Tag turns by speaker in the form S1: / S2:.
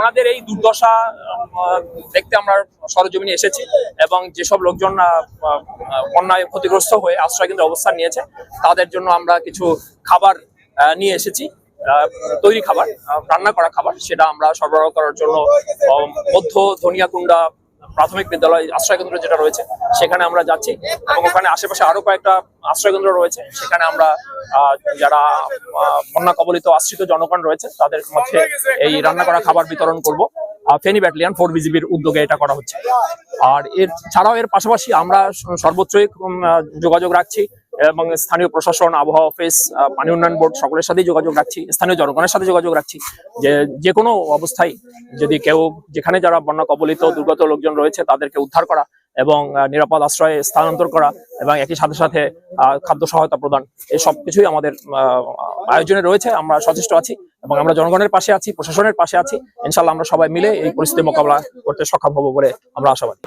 S1: ওনাদের এই দুর্দশা দেখতে আমরা সরজমিনে এসেছি এবং যেসব লোকজন বন্যায় ক্ষতিগ্রস্ত হয়ে আশ্রয় কেন্দ্রে অবস্থান নিয়েছে তাদের জন্য আমরা কিছু খাবার নিয়ে এসেছি। তৈরি খাবার, রান্না করা খাবার, সেটা আমরা সরবরাহ করার জন্য মধ্য ধনিয়াকুণ্ডা প্রাথমিক বিদ্যালয় আশ্রয়কেন্দ্র যেটা রয়েছে সেখানে আমরা যাচ্ছি এবং ওখানে আশেপাশে আরো কয়েকটা আশ্রয়কেন্দ্র রয়েছে, সেখানে আমরা যারা বন্যা কবলিত আশ্রিত জনগণ রয়েছে তাদের মধ্যে এই রান্না করা খাবার বিতরণ করব। ফেনী ব্যাটালিয়ন 4 বিজিবির উদ্যোগে এটা করা হচ্ছে। আর এর ছাড়াও এর পাশাপাশি আমরা সর্বত্রই যোগাযোগ রাখছি এবং স্থানীয় প্রশাসন, আবহাওয়া অফিস, পানি উন্নয়ন বোর্ড সকলের সাথেই যোগাযোগ রাখছি, স্থানীয় জনগণের সাথে যোগাযোগ রাখছি যে কোনো অবস্থায় যদি কেউ যেখানে যারা বন্যা কবলিত দুর্গত লোকজন রয়েছে তাদেরকে উদ্ধার করা এবং নিরাপদ আশ্রয়ে স্থানান্তর করা এবং একই সাথে সাথে খাদ্য সহায়তা প্রদান, এই সব কিছুই আমাদের আয়োজনে রয়েছে। আমরা সচেষ্ট আছি এবং আমরা জনগণের পাশে আছি, প্রশাসনের পাশে আছি। ইনশাল্লাহ আমরা সবাই মিলে এই পরিস্থিতি মোকাবেলা করতে সক্ষম হব বলে আমরা আশাবাদী।